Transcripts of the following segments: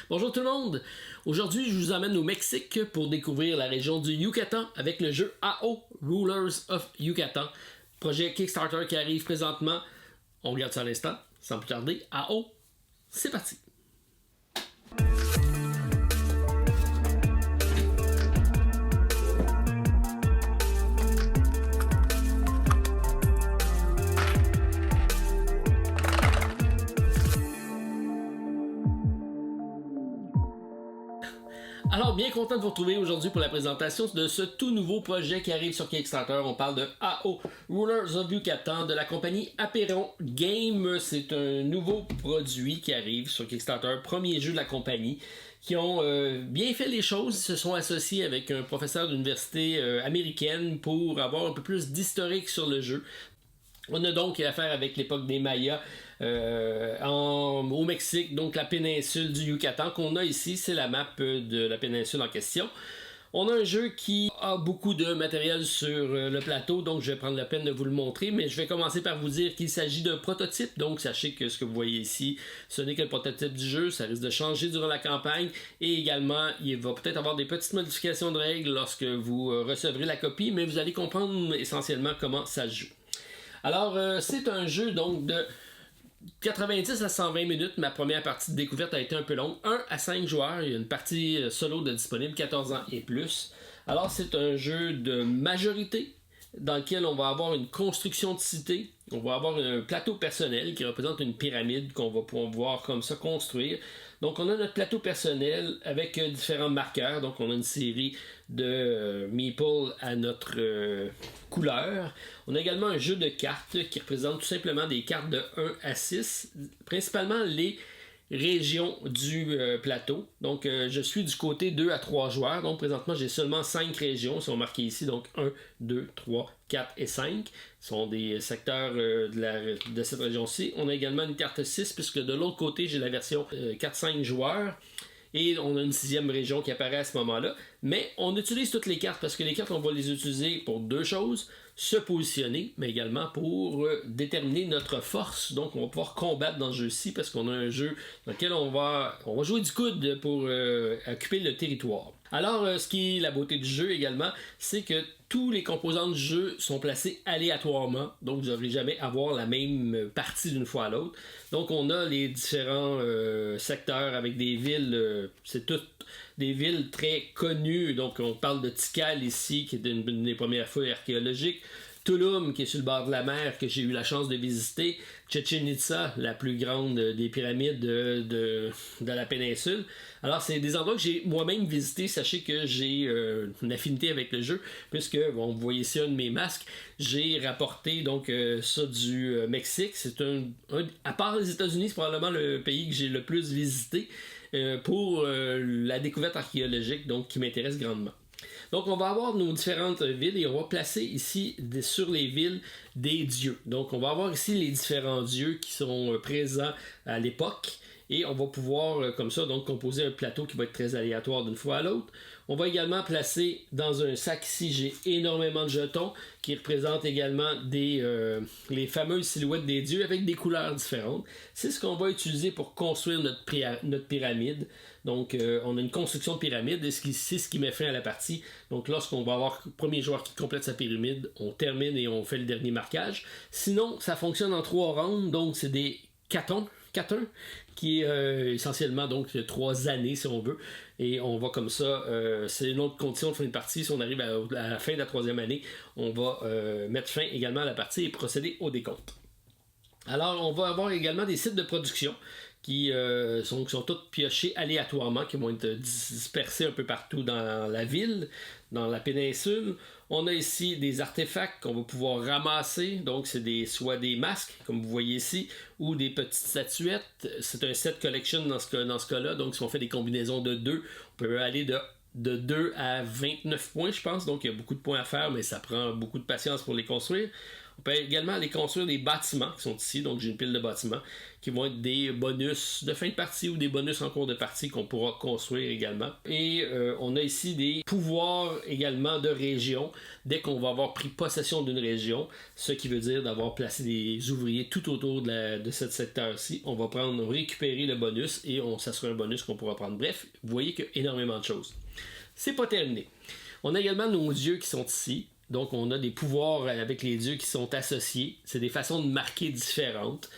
Bonjour tout le monde! Aujourd'hui, je vous emmène au Mexique pour découvrir la région du Yucatan avec le jeu AO, Rulers of Yucatan. Projet Kickstarter qui arrive présentement. On regarde ça à l'instant, sans plus tarder. AO, c'est parti! Alors, bien content de vous retrouver aujourd'hui pour la présentation de ce tout nouveau projet qui arrive sur Kickstarter. On parle de AO, Rulers of Yucatan, de la compagnie Apeiron Game. C'est un nouveau produit qui arrive sur Kickstarter, premier jeu de la compagnie, qui ont bien fait les choses. Ils se sont associés avec un professeur d'université américaine pour avoir un peu plus d'historique sur le jeu. On a donc affaire avec l'époque des Mayas au Mexique, donc la péninsule du Yucatan qu'on a ici, c'est la map de la péninsule en question. On a un jeu qui a beaucoup de matériel sur le plateau, donc je vais prendre la peine de vous le montrer, mais je vais commencer par vous dire qu'il s'agit d'un prototype, donc sachez que ce que vous voyez ici, ce n'est que le prototype du jeu, ça risque de changer durant la campagne, et également, il va peut-être avoir des petites modifications de règles lorsque vous recevrez la copie, mais vous allez comprendre essentiellement comment ça se joue. Alors, c'est un jeu donc de 90 à 120 minutes. Ma première partie de découverte a été un peu longue. 1 à 5 joueurs. Il y a une partie solo de disponible, 14 ans et plus. Alors, c'est un jeu de majorité dans lequel on va avoir une construction de cité. On va avoir un plateau personnel qui représente une pyramide qu'on va pouvoir comme ça construire. Donc, on a notre plateau personnel avec différents marqueurs. Donc, on a une série de meeples à notre couleur. On a également un jeu de cartes qui représente tout simplement des cartes de 1 à 6, principalement les régions du plateau. Donc, je suis du côté 2 à 3 joueurs. Donc, présentement, j'ai seulement 5 régions. Ils sont marquées ici. Donc, 1, 2, 3, 4 et 5 sont des secteurs de cette région-ci. On a également une carte 6, puisque de l'autre côté, j'ai la version 4-5 joueurs. Et on a une 6e région qui apparaît à ce moment-là. Mais on utilise toutes les cartes parce que les cartes, on va les utiliser pour deux choses. Se positionner, mais également pour déterminer notre force. Donc, on va pouvoir combattre dans ce jeu-ci parce qu'on a un jeu dans lequel on va jouer du coude pour occuper le territoire. Alors, ce qui est la beauté du jeu également, c'est que tous les composants du jeu sont placés aléatoirement, donc vous ne devrez jamais avoir la même partie d'une fois à l'autre. Donc on a les différents secteurs avec des villes, c'est toutes des villes très connues, donc on parle de Tikal ici, qui est une des premières fouilles archéologiques, Tulum, qui est sur le bord de la mer, que j'ai eu la chance de visiter, Chichén Itzá, la plus grande des pyramides de la péninsule. Alors, c'est des endroits que j'ai moi-même visités. Sachez que j'ai une affinité avec le jeu, puisque, bon, vous voyez ici un de mes masques, j'ai rapporté donc ça du Mexique. C'est à part les États-Unis, c'est probablement le pays que j'ai le plus visité pour la découverte archéologique, donc qui m'intéresse grandement. Donc, on va avoir nos différentes villes et on va placer ici sur les villes des dieux. Donc, on va avoir ici les différents dieux qui sont présents à l'époque et on va pouvoir, comme ça, donc composer un plateau qui va être très aléatoire d'une fois à l'autre. On va également placer dans un sac ici, j'ai énormément de jetons qui représentent également les fameuses silhouettes des dieux avec des couleurs différentes. C'est ce qu'on va utiliser pour construire notre pyramide. Donc, on a une construction de pyramide et c'est ce qui met fin à la partie. Donc, lorsqu'on va avoir le premier joueur qui complète sa pyramide, on termine et on fait le dernier marquage. Sinon, ça fonctionne en 3 rounds, donc c'est des catons, qui est essentiellement donc 3 années si on veut, et on va comme ça, c'est une autre condition de fin de partie. Si on arrive à la fin de la 3e année, on va mettre fin également à la partie et procéder au décompte. Alors, on va avoir également des sites de production qui sont tous piochés aléatoirement, qui vont être dispersés un peu partout dans la ville, dans la péninsule. On a ici des artefacts qu'on va pouvoir ramasser, donc c'est soit des masques, comme vous voyez ici, ou des petites statuettes. C'est un set collection dans ce cas-là, donc si on fait des combinaisons de 2, on peut aller de 2 à 29 points, je pense, donc il y a beaucoup de points à faire, mais ça prend beaucoup de patience pour les construire. On peut également aller construire des bâtiments qui sont ici. Donc j'ai une pile de bâtiments qui vont être des bonus de fin de partie ou des bonus en cours de partie qu'on pourra construire également. Et on a ici des pouvoirs également de région dès qu'on va avoir pris possession d'une région, ce qui veut dire d'avoir placé des ouvriers tout autour de ce secteur-ci. On va récupérer le bonus et ça sera un bonus qu'on pourra prendre. Bref, vous voyez qu'il y a énormément de choses. C'est pas terminé. On a également nos dieux qui sont ici. Donc on a des pouvoirs avec les dieux qui sont associés. C'est des façons de marquer différentes.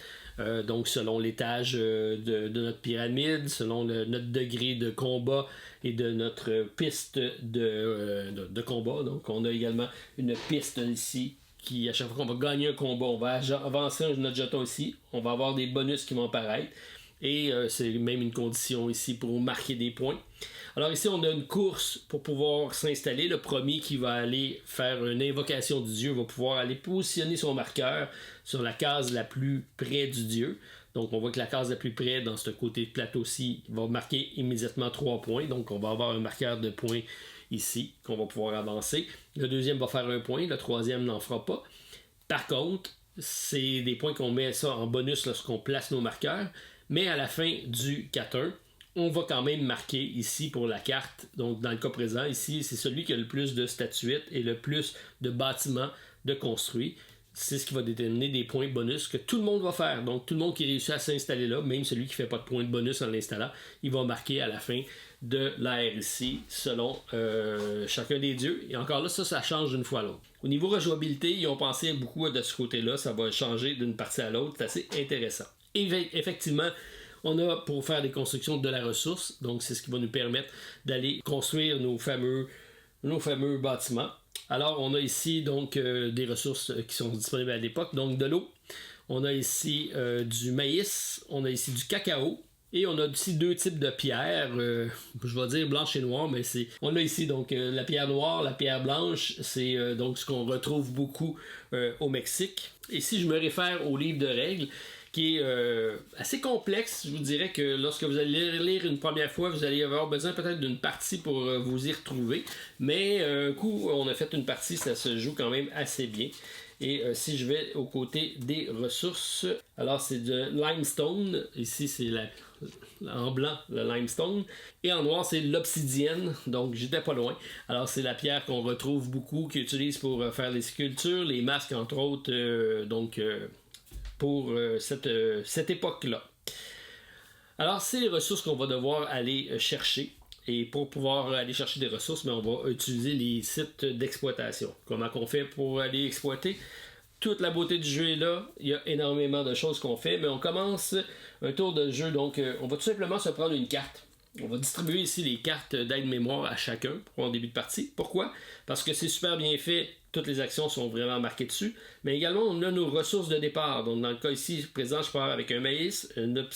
Donc selon l'étage de notre pyramide, selon notre degré de combat et de notre piste de combat. Donc on a également une piste ici qui, à chaque fois qu'on va gagner un combat, on va avancer notre jeton ici, on va avoir des bonus qui vont apparaître. Et c'est même une condition ici pour marquer des points. Alors ici, on a une course pour pouvoir s'installer. Le premier qui va aller faire une invocation du dieu va pouvoir aller positionner son marqueur sur la case la plus près du dieu. Donc on voit que la case la plus près dans ce côté de plateau-ci va marquer immédiatement 3 points. Donc on va avoir un marqueur de points ici qu'on va pouvoir avancer. Le deuxième va faire un point, le troisième n'en fera pas. Par contre, c'est des points qu'on met ça en bonus lorsqu'on place nos marqueurs. Mais à la fin du 4-1, on va quand même marquer ici pour la carte. Donc dans le cas présent, ici, c'est celui qui a le plus de statuettes et le plus de bâtiments de construits. C'est ce qui va déterminer des points bonus que tout le monde va faire. Donc tout le monde qui réussit à s'installer là, même celui qui ne fait pas de points de bonus en l'installant, il va marquer à la fin de l'ère ici, selon chacun des dieux. Et encore là, ça change d'une fois à l'autre. Au niveau rejouabilité, ils ont pensé beaucoup de ce côté-là. Ça va changer d'une partie à l'autre. C'est assez intéressant. Et effectivement, on a pour faire des constructions de la ressource, donc c'est ce qui va nous permettre d'aller construire nos fameux bâtiments. Alors on a ici donc des ressources qui sont disponibles à l'époque, donc de l'eau. On a ici du maïs, on a ici du cacao. Et on a ici 2 types de pierres, je vais dire blanche et noire, mais on a ici donc la pierre noire, la pierre blanche, c'est donc ce qu'on retrouve beaucoup au Mexique. Et si je me réfère au livre de règles, qui est assez complexe. Je vous dirais que lorsque vous allez lire une première fois, vous allez avoir besoin peut-être d'une partie pour vous y retrouver. Mais un coup, on a fait une partie, ça se joue quand même assez bien. Et si je vais au côté des ressources, alors c'est de limestone. Ici, c'est en blanc, le limestone. Et en noir, c'est l'obsidienne. Donc, j'étais pas loin. Alors, c'est la pierre qu'on retrouve beaucoup, qu'ils utilisent pour faire les sculptures, les masques, entre autres. Pour cette époque-là. Alors, c'est les ressources qu'on va devoir aller chercher. Et pour pouvoir aller chercher des ressources, on va utiliser les sites d'exploitation. Comment on fait pour aller exploiter? Toute la beauté du jeu est là. Il y a énormément de choses qu'on fait, mais on commence un tour de jeu. Donc, on va tout simplement se prendre une carte. On va distribuer ici les cartes d'aide-mémoire à chacun pour un début de partie. Pourquoi? Parce que c'est super bien fait. Toutes les actions sont vraiment marquées dessus. Mais également, on a nos ressources de départ. Donc, dans le cas ici, présent, je pars avec un maïs, une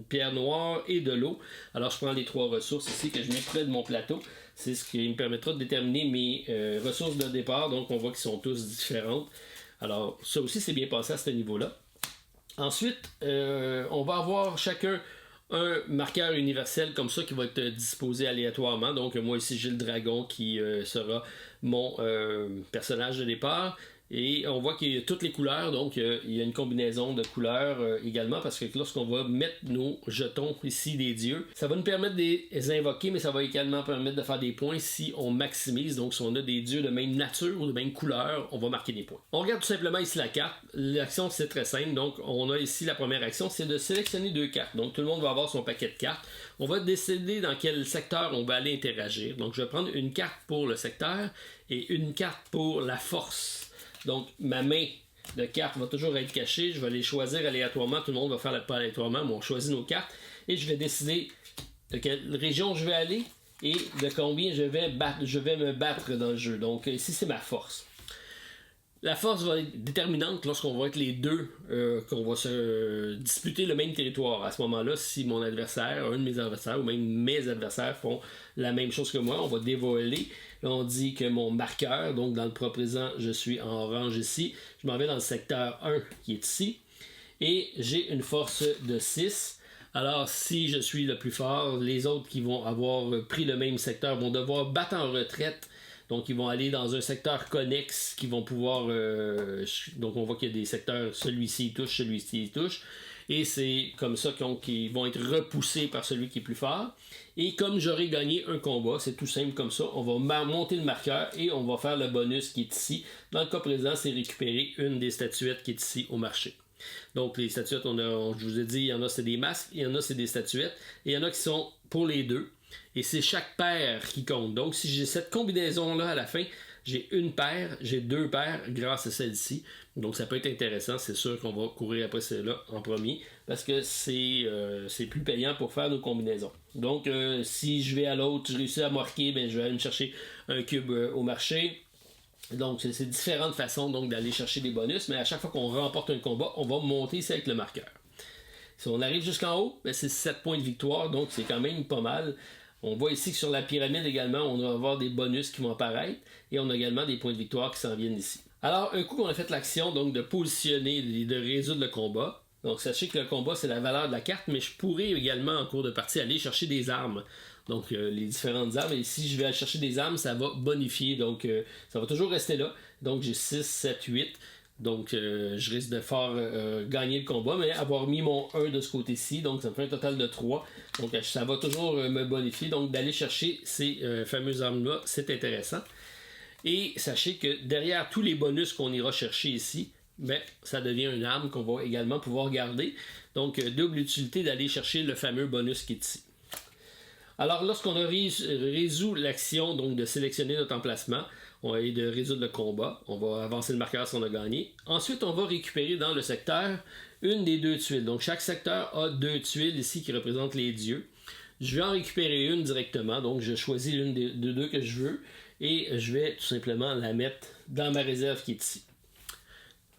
pierre noire et de l'eau. Alors, je prends les 3 ressources ici que je mets près de mon plateau. C'est ce qui me permettra de déterminer mes ressources de départ. Donc, on voit qu'ils sont tous différentes. Alors, ça aussi, c'est bien passé à ce niveau-là. Ensuite, on va avoir chacun un marqueur universel comme ça qui va être disposé aléatoirement. Donc moi ici j'ai le dragon qui sera mon personnage de départ. Et on voit qu'il y a toutes les couleurs, donc il y a une combinaison de couleurs également, parce que lorsqu'on va mettre nos jetons ici des dieux, ça va nous permettre de les invoquer, mais ça va également permettre de faire des points si on maximise. Donc si on a des dieux de même nature ou de même couleur, on va marquer des points. On regarde tout simplement ici la carte. L'action c'est très simple, donc on a ici la première action, c'est de sélectionner 2 cartes. Donc tout le monde va avoir son paquet de cartes. On va décider dans quel secteur on va aller interagir. Donc je vais prendre une carte pour le secteur et une carte pour la force. Donc, ma main de carte va toujours être cachée. Je vais les choisir aléatoirement. Tout le monde va faire pas aléatoirement, mais on choisit nos cartes. Et je vais décider de quelle région je vais aller et de combien je vais me battre dans le jeu. Donc, ici, c'est ma force. La force va être déterminante lorsqu'on va être les deux, qu'on va se disputer le même territoire. À ce moment-là, si mon adversaire, un de mes adversaires, ou même mes adversaires font la même chose que moi, on va dévoiler. Là, on dit que mon marqueur, donc dans le présent, je suis en orange ici. Je m'en vais dans le secteur 1 qui est ici. Et j'ai une force de 6. Alors, si je suis le plus fort, les autres qui vont avoir pris le même secteur vont devoir battre en retraite. Donc, ils vont aller dans un secteur connexe qui vont pouvoir... donc, on voit qu'il y a des secteurs, celui-ci il touche, celui-ci il touche. Et c'est comme ça qu'ils vont être repoussés par celui qui est plus fort. Et comme j'aurai gagné un combat, c'est tout simple comme ça, on va monter le marqueur et on va faire le bonus qui est ici. Dans le cas présent, c'est récupérer une des statuettes qui est ici au marché. Donc les statuettes, je vous ai dit, il y en a c'est des masques, il y en a c'est des statuettes, et il y en a qui sont pour les deux. Et c'est chaque paire qui compte. Donc si j'ai cette combinaison-là à la fin, j'ai une paire, j'ai deux paires grâce à celle-ci. Donc ça peut être intéressant, c'est sûr qu'on va courir après celle-là en premier parce que c'est plus payant pour faire nos combinaisons. Donc si je vais à l'autre, je réussis à marquer, je vais aller me chercher un cube au marché. Donc c'est différentes façons donc d'aller chercher des bonus, mais à chaque fois qu'on remporte un combat, on va monter ici avec le marqueur. Si on arrive jusqu'en haut, c'est 7 points de victoire, donc c'est quand même pas mal. On voit ici que sur la pyramide également, on va avoir des bonus qui vont apparaître et on a également des points de victoire qui s'en viennent ici. Alors, un coup qu'on a fait l'action donc de positionner et de résoudre le combat, donc sachez que le combat c'est la valeur de la carte, mais je pourrais également en cours de partie aller chercher des armes. Donc les différentes armes, et si je vais aller chercher des armes, ça va bonifier, donc ça va toujours rester là. Donc j'ai 6, 7, 8. Donc, je risque de faire gagner le combat, mais avoir mis mon 1 de ce côté-ci, donc ça me fait un total de 3. Donc, ça va toujours me bonifier. Donc, d'aller chercher ces fameuses armes-là, c'est intéressant. Et sachez que derrière tous les bonus qu'on ira chercher ici, ça devient une arme qu'on va également pouvoir garder. Donc, double utilité d'aller chercher le fameux bonus qui est ici. Alors, lorsqu'on a résolu l'action donc de sélectionner notre emplacement, et de résoudre le combat, on va avancer le marqueur si on a gagné. Ensuite, on va récupérer dans le secteur une des deux tuiles. Donc, chaque secteur a deux tuiles ici qui représentent les dieux. Je vais en récupérer une directement, donc je choisis l'une des deux que je veux et je vais tout simplement la mettre dans ma réserve qui est ici.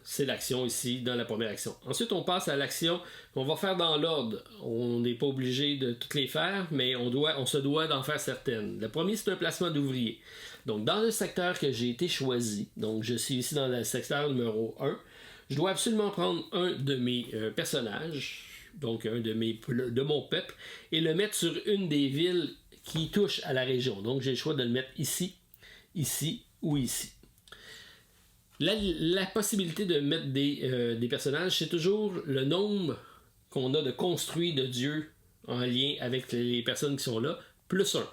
C'est l'action ici, dans la première action. Ensuite, on passe à l'action qu'on va faire dans l'ordre. On n'est pas obligé de toutes les faire, mais on se doit d'en faire certaines. Le premier, c'est un placement d'ouvrier. Donc, dans le secteur que j'ai été choisi, donc je suis ici dans le secteur numéro 1, je dois absolument prendre un de mes personnages, donc un de mon peuple, et le mettre sur une des villes qui touchent à la région. Donc, j'ai le choix de le mettre ici, ici ou ici. La possibilité de mettre des personnages, c'est toujours le nombre qu'on a de construits de dieux en lien avec les personnes qui sont là, plus 1.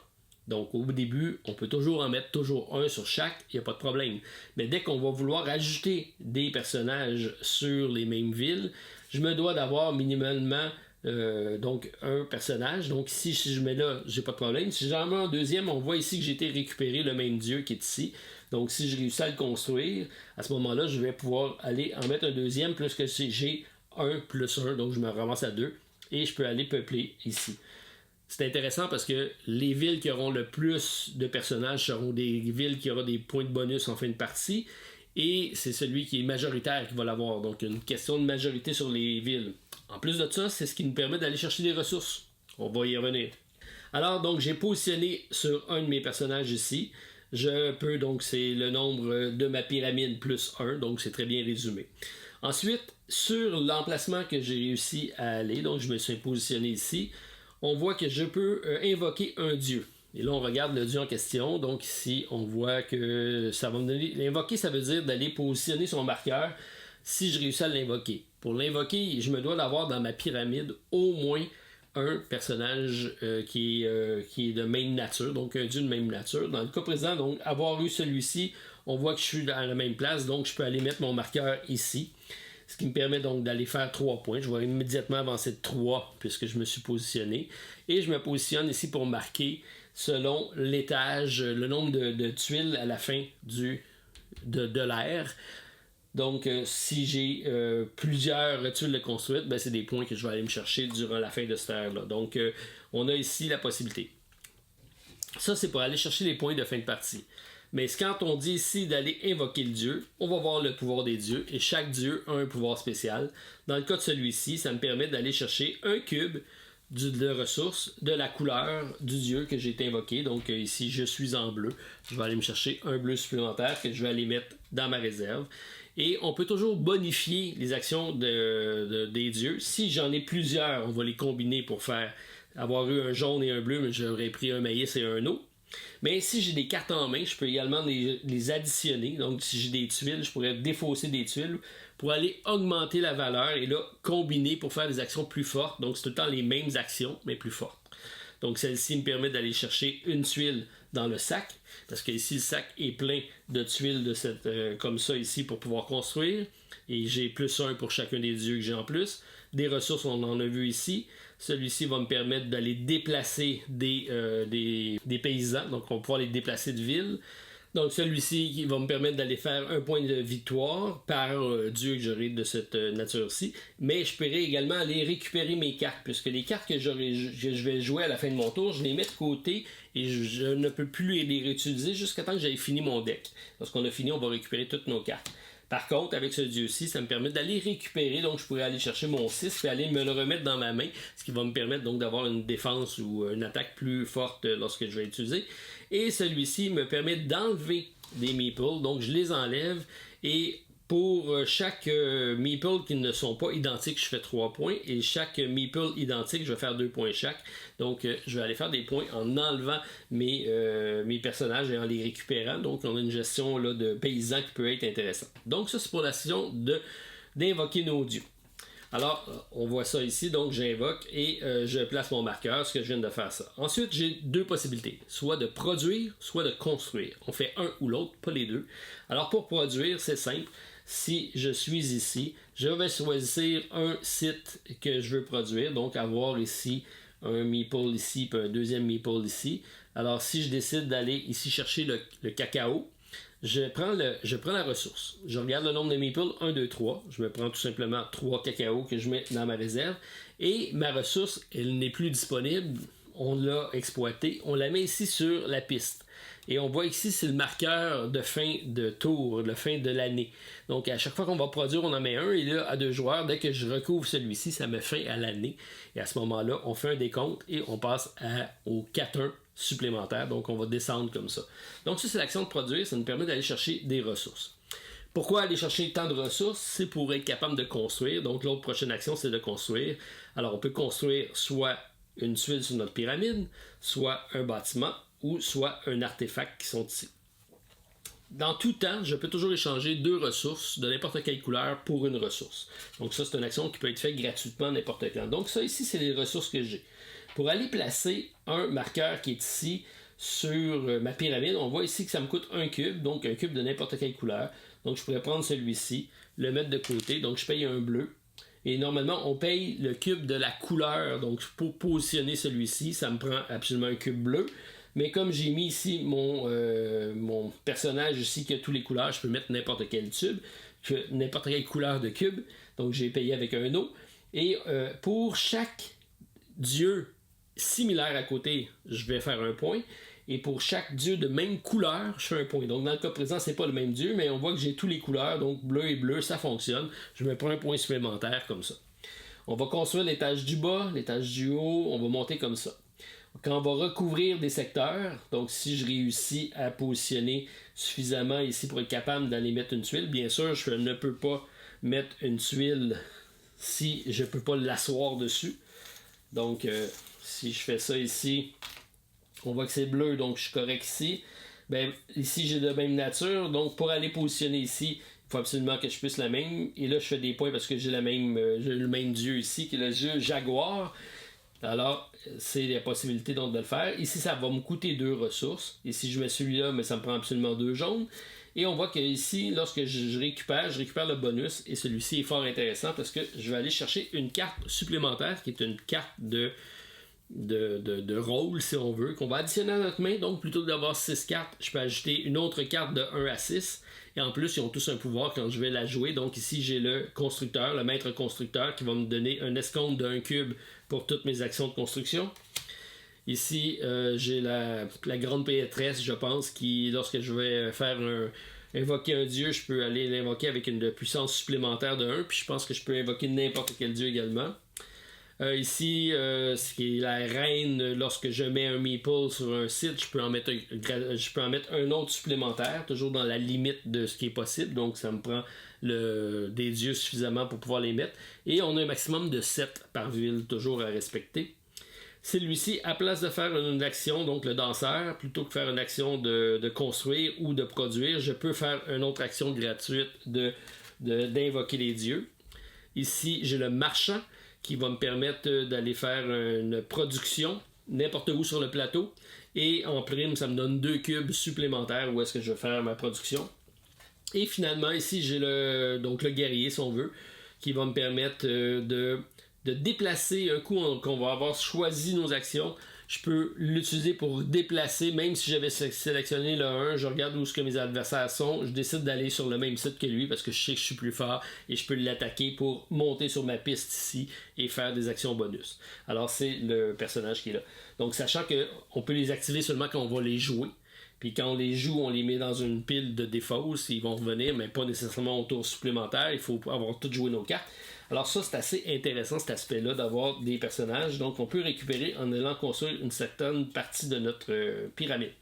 Donc au début, on peut toujours en mettre toujours un sur chaque, il n'y a pas de problème. Mais dès qu'on va vouloir ajouter des personnages sur les mêmes villes, je me dois d'avoir minimalement donc un personnage. Donc ici, si je mets là, j'ai pas de problème. Si j'en mets un deuxième, on voit ici que j'ai été récupérer le même dieu qui est ici. Donc si je réussis à le construire, à ce moment-là, je vais pouvoir aller en mettre un deuxième, plus que j'ai 1 plus 1, donc je me ramasse à 2, et je peux aller peupler ici. C'est intéressant parce que les villes qui auront le plus de personnages seront des villes qui auront des points de bonus en fin de partie, et c'est celui qui est majoritaire qui va l'avoir. Donc une question de majorité sur les villes. En plus de ça, c'est ce qui nous permet d'aller chercher des ressources. On va y revenir. Alors donc j'ai positionné sur un de mes personnages ici. Je peux, donc c'est le nombre de ma pyramide plus 1, donc c'est très bien résumé. Ensuite, sur l'emplacement que j'ai réussi à aller, donc je me suis positionné ici, on voit que je peux invoquer un dieu. Et là, on regarde le dieu en question, donc ici, on voit que ça va me donner... L'invoquer, ça veut dire d'aller positionner son marqueur si je réussis à l'invoquer. Pour l'invoquer, je me dois d'avoir dans ma pyramide au moins un personnage qui est de même nature, donc un dieu de même nature. Dans le cas présent, donc avoir eu celui-ci, on voit que je suis à la même place, donc je peux aller mettre mon marqueur ici, ce qui me permet donc d'aller faire 3 points. Je vais immédiatement avancer de 3 puisque je me suis positionné, et je me positionne ici pour marquer selon l'étage, le nombre de tuiles à la fin de l'ère. Donc, si j'ai plusieurs tuiles de construites, c'est des points que je vais aller me chercher durant la fin de cette ère-là. Donc, on a ici la possibilité. Ça, c'est pour aller chercher les points de fin de partie. Mais quand on dit ici d'aller invoquer le dieu, on va voir le pouvoir des dieux, et chaque dieu a un pouvoir spécial. Dans le cas de celui-ci, ça me permet d'aller chercher un cube de ressources de la couleur du dieu que j'ai invoqué. Donc ici, je suis en bleu. Je vais aller me chercher un bleu supplémentaire que je vais aller mettre dans ma réserve. Et on peut toujours bonifier les actions des dieux. Si j'en ai plusieurs, on va les combiner pour avoir eu un jaune et un bleu, mais j'aurais pris un maïs et un eau. Mais si j'ai des cartes en main, je peux également les additionner. Donc, si j'ai des tuiles, je pourrais défausser des tuiles pour aller augmenter la valeur et là, combiner pour faire des actions plus fortes. Donc, c'est tout le temps les mêmes actions, mais plus fortes. Donc, celle-ci me permet d'aller chercher une tuile dans le sac, parce que ici, le sac est plein de tuiles comme ça ici pour pouvoir construire. Et j'ai +1 pour chacun des dieux que j'ai en plus. Des ressources, on en a vu ici. Celui-ci va me permettre d'aller déplacer des paysans. Donc, on va pouvoir les déplacer de ville. Donc, celui-ci qui va me permettre d'aller faire un point de victoire par dieu que j'aurai de cette nature-ci. Mais je pourrais également aller récupérer mes cartes, puisque les cartes que je vais jouer à la fin de mon tour, je les mets de côté et je ne peux plus les réutiliser jusqu'à temps que j'aie fini mon deck. Lorsqu'on a fini, on va récupérer toutes nos cartes. Par contre, avec ce dieu-ci, ça me permet d'aller récupérer, donc je pourrais aller chercher mon 6 et aller me le remettre dans ma main, ce qui va me permettre donc d'avoir une défense ou une attaque plus forte lorsque je vais l'utiliser. Et celui-ci me permet d'enlever des meeples, donc je les enlève et pour chaque meeple qui ne sont pas identiques, je fais 3 points et chaque meeple identique, je vais faire 2 points chaque. Donc je vais aller faire des points en enlevant mes personnages et en les récupérant. Donc on a une gestion là, de paysans qui peut être intéressante. Donc ça c'est pour la session d'invoquer nos dieux. Alors, on voit ça ici, donc j'invoque et je place mon marqueur, ce que je viens de faire ça. Ensuite, j'ai 2 possibilités, soit de produire, soit de construire. On fait un ou l'autre, pas les deux. Alors pour produire, c'est simple. Si je suis ici, je vais choisir un site que je veux produire, donc avoir ici un meeple ici, puis un deuxième meeple ici. Alors si je décide d'aller ici chercher le cacao, je prends la ressource. Je regarde le nombre de meeples, 1, 2, 3. Je me prends tout simplement 3 cacao que je mets dans ma réserve. Et ma ressource, elle n'est plus disponible. On l'a exploitée. On la met ici sur la piste. Et on voit ici, c'est le marqueur de fin de tour, de fin de l'année. Donc, à chaque fois qu'on va produire, on en met un. Et là, à 2 joueurs, dès que je recouvre celui-ci, ça me fait à l'année. Et à ce moment-là, on fait un décompte et on passe au 4-1 supplémentaire. Donc, on va descendre comme ça. Donc, ça, c'est l'action de produire. Ça nous permet d'aller chercher des ressources. Pourquoi aller chercher tant de ressources? C'est pour être capable de construire. Donc, l'autre prochaine action, c'est de construire. Alors, on peut construire soit une tuile sur notre pyramide, soit un bâtiment, ou soit un artefact qui sont ici. Dans tout temps, je peux toujours échanger 2 ressources de n'importe quelle couleur pour une ressource. Donc ça, c'est une action qui peut être faite gratuitement n'importe quand. Donc ça, ici, c'est les ressources que j'ai. Pour aller placer un marqueur qui est ici sur ma pyramide, on voit ici que ça me coûte 1 cube, donc un cube de n'importe quelle couleur. Donc je pourrais prendre celui-ci, le mettre de côté, donc je paye un bleu. Et normalement, on paye le cube de la couleur. Donc pour positionner celui-ci, ça me prend absolument un cube bleu. Mais comme j'ai mis ici mon personnage ici qui a toutes les couleurs, je peux mettre n'importe quel tube, n'importe quelle couleur de cube. Donc j'ai payé avec un eau. Et pour chaque dieu similaire à côté, je vais faire un point. Et pour chaque dieu de même couleur, je fais un point. Donc dans le cas présent, c'est pas le même dieu, mais on voit que j'ai toutes les couleurs. Donc bleu et bleu, ça fonctionne. Je me prends un point supplémentaire comme ça. On va construire l'étage du bas, l'étage du haut, on va monter comme ça. Quand on va recouvrir des secteurs, donc si je réussis à positionner suffisamment ici pour être capable d'aller mettre une tuile, bien sûr, je ne peux pas mettre une tuile si je ne peux pas l'asseoir dessus. Donc, si je fais ça ici, on voit que c'est bleu, donc je suis correct ici. Ben, ici, j'ai de même nature, donc pour aller positionner ici, il faut absolument que je puisse la même. Et là, je fais des points parce que j'ai le même dieu ici, qui est le dieu jaguar. Alors, c'est la possibilité donc de le faire. Ici, ça va me coûter 2 ressources. Et si je mets celui-là, mais ça me prend absolument 2 jaunes. Et on voit que ici, lorsque je récupère le bonus. Et celui-ci est fort intéressant parce que je vais aller chercher une carte supplémentaire qui est une carte de rôle, si on veut, qu'on va additionner à notre main. Donc, plutôt que d'avoir 6 cartes, je peux ajouter une autre carte de 1 à 6. Et en plus, ils ont tous un pouvoir quand je vais la jouer. Donc ici, j'ai le constructeur, le maître constructeur, qui va me donner un escompte d'un cube pour toutes mes actions de construction. Ici, j'ai la grande prêtresse, je pense, qui, lorsque je vais invoquer un dieu, je peux aller l'invoquer avec une puissance supplémentaire de 1. Puis je pense que je peux invoquer n'importe quel dieu également. Ici, ce qui est la reine, lorsque je mets un meeple sur un site, je peux en mettre un autre supplémentaire, toujours dans la limite de ce qui est possible. Donc, ça me prend des dieux suffisamment pour pouvoir les mettre. Et on a un maximum de 7 par ville, toujours à respecter. Celui-ci, à place de faire une action, donc le danseur, plutôt que faire une action de construire ou de produire, je peux faire une autre action gratuite d'invoquer les dieux. Ici, j'ai le marchand qui va me permettre d'aller faire une production n'importe où sur le plateau. Et en prime, ça me donne 2 cubes supplémentaires où est-ce que je vais faire ma production. Et finalement, ici, j'ai le guerrier, si on veut, qui va me permettre de déplacer un coup qu'on va avoir choisi nos actions. Je peux l'utiliser pour déplacer, même si j'avais sélectionné le 1, je regarde où ce que mes adversaires sont, je décide d'aller sur le même site que lui parce que je sais que je suis plus fort et je peux l'attaquer pour monter sur ma piste ici et faire des actions bonus. Alors c'est le personnage qui est là. Donc sachant qu'on peut les activer seulement quand on va les jouer. Puis quand on les joue, on les met dans une pile de défausse, ils vont revenir, mais pas nécessairement au tour supplémentaire, il faut avoir tout joué nos cartes. Alors ça, c'est assez intéressant cet aspect-là d'avoir des personnages, donc on peut récupérer en allant construire une certaine partie de notre pyramide.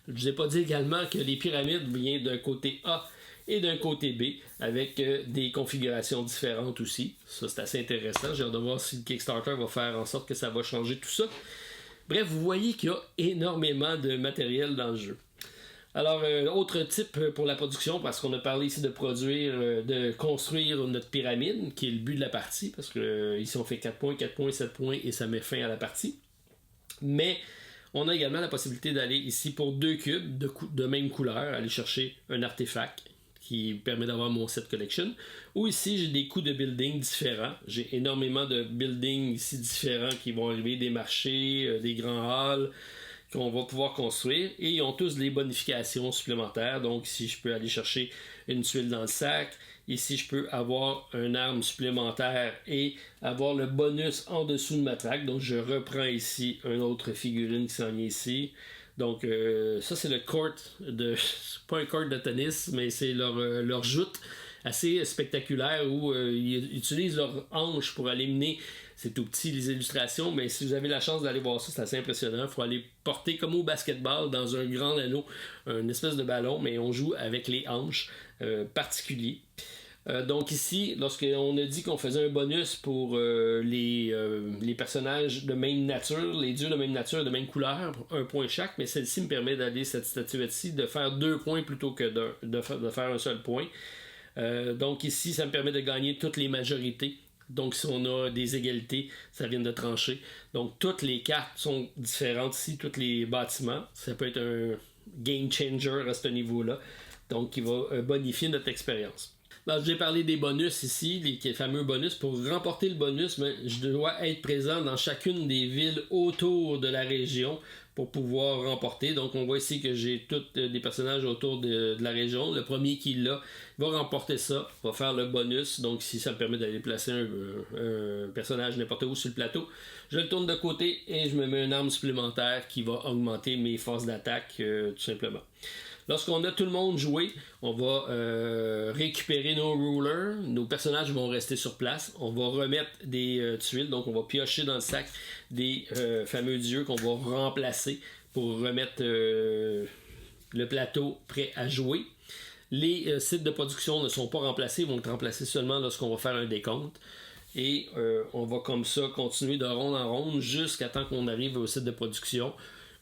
Je ne vous ai pas dit également que les pyramides viennent d'un côté A et d'un côté B, avec des configurations différentes aussi. Ça, c'est assez intéressant, j'ai hâte de voir si le Kickstarter va faire en sorte que ça va changer tout ça. Bref, vous voyez qu'il y a énormément de matériel dans le jeu. Alors, autre type pour la production, parce qu'on a parlé ici de produire, de construire notre pyramide, qui est le but de la partie, parce que ici on fait 4 points, 4 points, 7 points, et ça met fin à la partie. Mais on a également la possibilité d'aller ici pour 2 cubes de même couleur, aller chercher un artefact qui permet d'avoir mon set collection. Ou ici, j'ai des coups de building différents. J'ai énormément de buildings ici différents qui vont arriver, des marchés, des grands halls qu'on va pouvoir construire. Et ils ont tous des bonifications supplémentaires. Donc ici, je peux aller chercher une tuile dans le sac. Ici, je peux avoir une arme supplémentaire et avoir le bonus en dessous de ma traque. Donc, je reprends ici une autre figurine qui s'en vient ici. Donc, ça, c'est le court c'est pas un court de tennis, mais c'est leur joute assez spectaculaire où ils utilisent leur hanche pour aller mener. C'est tout petit, les illustrations, mais si vous avez la chance d'aller voir ça, c'est assez impressionnant. Il faut aller porter comme au basketball dans un grand anneau, une espèce de ballon, mais on joue avec les hanches particuliers. Donc ici, lorsqu'on a dit qu'on faisait un bonus pour les personnages de même nature, les dieux de même nature, de même couleur, un point chaque, mais celle-ci me permet d'aller, cette statuette-ci, de faire 2 points plutôt que de faire un seul point. Donc ici, ça me permet de gagner toutes les majorités. Donc si on a des égalités, ça vient de trancher. Donc toutes les cartes sont différentes ici, tous les bâtiments. Ça peut être un game changer à ce niveau-là. Donc qui va bonifier notre expérience. Alors, j'ai parlé des bonus ici, les fameux bonus. Pour remporter le bonus, je dois être présent dans chacune des villes autour de la région pour pouvoir remporter. Donc, on voit ici que j'ai tous des personnages autour de la région. Le premier qui l'a va remporter ça, va faire le bonus. Donc, si ça me permet d'aller placer un personnage n'importe où sur le plateau, je le tourne de côté et je me mets une arme supplémentaire qui va augmenter mes forces d'attaque, tout simplement. Lorsqu'on a tout le monde joué, on va récupérer nos rulers, nos personnages vont rester sur place, on va remettre des tuiles, donc on va piocher dans le sac des fameux dieux qu'on va remplacer pour remettre le plateau prêt à jouer. Les sites de production ne sont pas remplacés, ils vont être remplacés seulement lorsqu'on va faire un décompte. Et on va comme ça continuer de ronde en ronde jusqu'à temps qu'on arrive au site de production,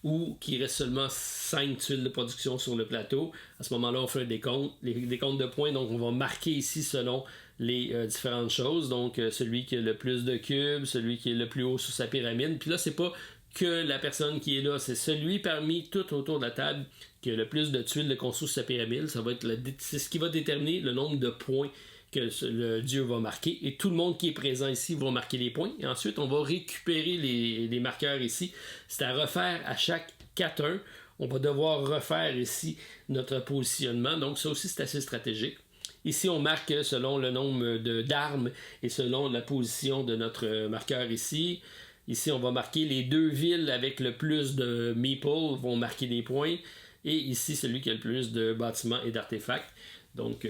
ou qu'il reste seulement 5 tuiles de production sur le plateau. À ce moment-là, on fait un décompte, les décomptes de points, donc on va marquer ici selon les différentes choses. Donc, celui qui a le plus de cubes, celui qui est le plus haut sur sa pyramide. Puis là, c'est pas que la personne qui est là, c'est celui parmi tout autour de la table qui a le plus de tuiles de construction sur sa pyramide. Ça va être c'est ce qui va déterminer le nombre de points que le dieu va marquer, et tout le monde qui est présent ici va marquer les points, et ensuite on va récupérer les marqueurs ici. C'est à refaire à chaque 4-1. On va devoir refaire ici notre positionnement, donc ça aussi c'est assez stratégique. Ici on marque selon le nombre d'armes et selon la position de notre marqueur ici. Ici on va marquer les 2 villes avec le plus de meeples vont marquer des points, et ici celui qui a le plus de bâtiments et d'artefacts. Donc,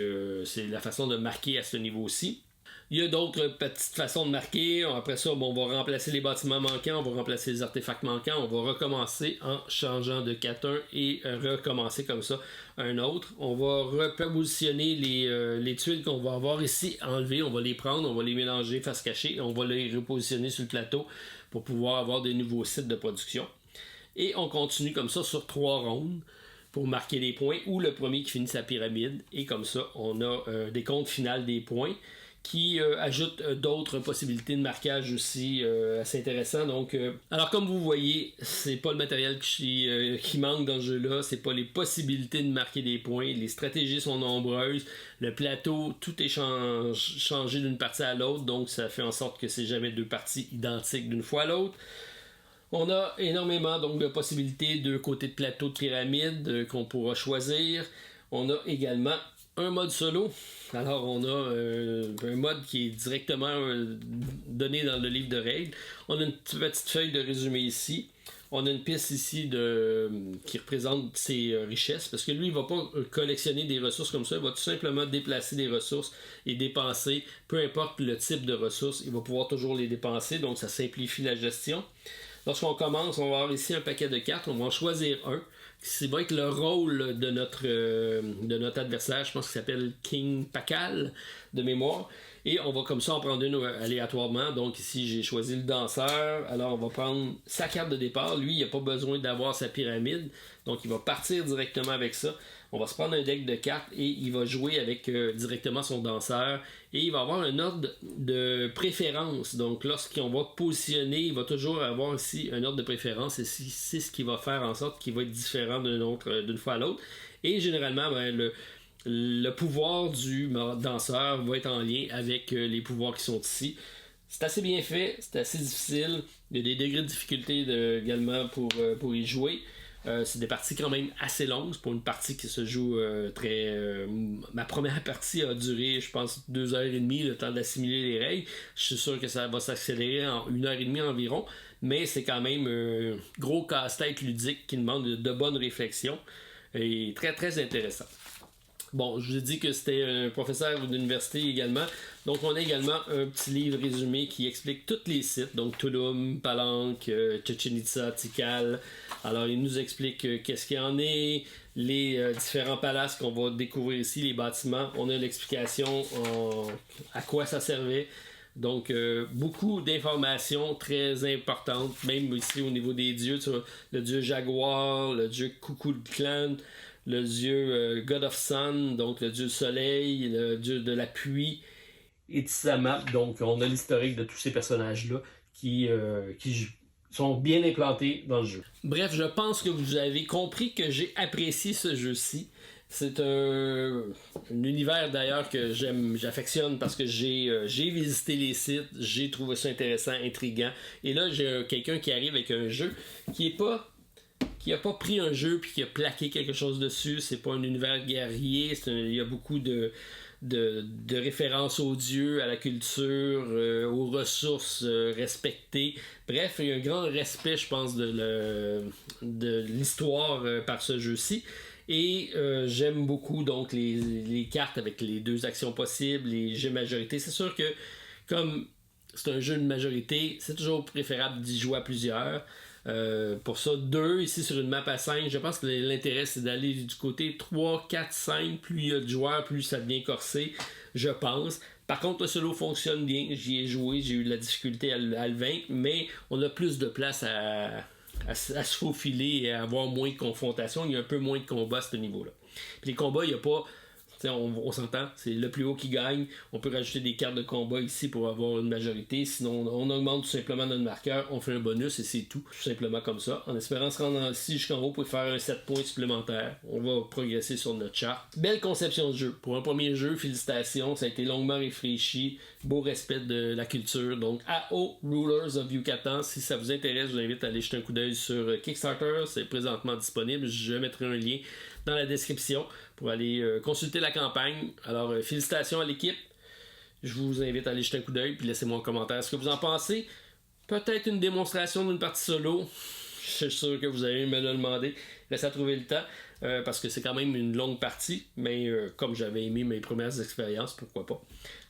c'est la façon de marquer à ce niveau-ci. Il y a d'autres petites façons de marquer. Après ça, on va remplacer les bâtiments manquants, on va remplacer les artefacts manquants, on va recommencer en changeant de 4-1 et recommencer comme ça un autre. On va repositionner les tuiles qu'on va avoir ici enlevées. On va les prendre, on va les mélanger face cachée et on va les repositionner sur le plateau pour pouvoir avoir des nouveaux sites de production. Et on continue comme ça sur 3 rondes pour marquer les points, ou le premier qui finit sa pyramide. Et comme ça, on a des comptes finales des points qui ajoute d'autres possibilités de marquage aussi assez intéressant. Donc, alors comme vous voyez, c'est pas le matériel qui manque dans ce jeu-là, c'est pas les possibilités de marquer des points, les stratégies sont nombreuses, le plateau, tout est changé d'une partie à l'autre, donc ça fait en sorte que c'est jamais 2 parties identiques d'une fois à l'autre. On a énormément donc de possibilités de côtés de plateau de pyramide qu'on pourra choisir. On a également un mode solo. Alors on a un mode qui est directement donné dans le livre de règles. On a une petite feuille de résumé ici. On a une piste ici qui représente ses richesses, parce que lui, il ne va pas collectionner des ressources comme ça, il va tout simplement déplacer des ressources et dépenser, peu importe le type de ressources, il va pouvoir toujours les dépenser, donc ça simplifie la gestion. Lorsqu'on commence, on va avoir ici un paquet de cartes, on va en choisir un. Ça va être le rôle de notre adversaire, je pense qu'il s'appelle King Pakal de mémoire. Et on va comme ça en prendre une aléatoirement. Donc ici, j'ai choisi le danseur. Alors on va prendre sa carte de départ. Lui, il n'a pas besoin d'avoir sa pyramide. Donc il va partir directement avec ça. On va se prendre un deck de cartes et il va jouer avec directement son danseur. Et il va avoir un ordre de préférence. Donc lorsqu'on va positionner, il va toujours avoir aussi un ordre de préférence. Et c'est ce qui va faire en sorte qu'il va être différent d'une fois à l'autre. Et généralement, le pouvoir du danseur va être en lien avec les pouvoirs qui sont ici. C'est assez bien fait, c'est assez difficile. Il y a des degrés de difficulté également pour y jouer. C'est des parties quand même assez longues. C'est pour une partie qui se joue ma première partie a duré, je pense, 2h30, le temps d'assimiler les règles. Je suis sûr que ça va s'accélérer en 1h30 environ. Mais c'est quand même un gros casse-tête ludique qui demande de bonnes réflexions. Et très très intéressant. Bon, je vous ai dit que c'était un professeur d'université également. Donc, on a également un petit livre résumé qui explique tous les sites. Donc, Tulum, Palenque, Chichén Itzá, Tikal. Alors, il nous explique qu'est-ce qu'il y en est, les différents palaces qu'on va découvrir ici, les bâtiments. On a l'explication à quoi ça servait. Donc, beaucoup d'informations très importantes, même ici au niveau des dieux. Tu vois, le dieu Jaguar, le dieu Kukulkan, le dieu God of Sun, donc le dieu soleil, le dieu de la pluie, et Tiamat. Donc, on a l'historique de tous ces personnages-là qui sont bien implantés dans le jeu. Bref, je pense que vous avez compris que j'ai apprécié ce jeu-ci. C'est un univers d'ailleurs que j'affectionne parce que j'ai visité les sites, j'ai trouvé ça intéressant, intriguant. Et là, j'ai quelqu'un qui arrive avec un jeu qui a pas pris un jeu puis qui a plaqué quelque chose dessus. C'est pas un univers guerrier, il y a beaucoup de références aux dieux, à la culture, aux ressources respectées. Bref, il y a un grand respect, je pense, de l'histoire par ce jeu-ci. Et j'aime beaucoup donc les cartes avec les 2 actions possibles, les jeux majorité. C'est sûr que comme c'est un jeu de majorité, c'est toujours préférable d'y jouer à plusieurs. Pour ça, 2 ici sur une map à 5, je pense que l'intérêt c'est d'aller du côté 3, 4, 5, plus il y a de joueurs, plus ça devient corsé, je pense. Par contre, le solo fonctionne bien, j'y ai joué, j'ai eu de la difficulté à le vaincre, mais on a plus de place à se faufiler et à avoir moins de confrontation, il y a un peu moins de combats à ce niveau-là. Puis les combats, il n'y a pas... On s'entend, c'est le plus haut qui gagne. On peut rajouter des cartes de combat ici pour avoir une majorité. Sinon, on augmente tout simplement notre marqueur, on fait un bonus et c'est tout simplement comme ça. En espérant se rendre ici jusqu'en haut pour faire un 7 points supplémentaires. On va progresser sur notre charte. Belle conception de jeu. Pour un premier jeu, félicitations. Ça a été longuement réfléchi. Beau respect de la culture. Donc, AO Rulers of Yucatan. Si ça vous intéresse, je vous invite à aller jeter un coup d'œil sur Kickstarter. C'est présentement disponible. Je mettrai un lien dans la description pour aller consulter la campagne. Alors, félicitations à l'équipe. Je vous invite à aller jeter un coup d'œil puis laissez-moi un commentaire ce que vous en pensez. Peut-être une démonstration d'une partie solo. Je suis sûr que vous allez me le demander. Laissez à trouver le temps parce que c'est quand même une longue partie. Mais comme j'avais aimé mes premières expériences, pourquoi pas.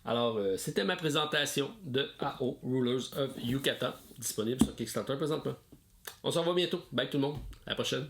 Alors, c'était ma présentation de AO Rulers of Yucatan, disponible sur Kickstarter présentement. On se revoit bientôt. Bye tout le monde. À la prochaine.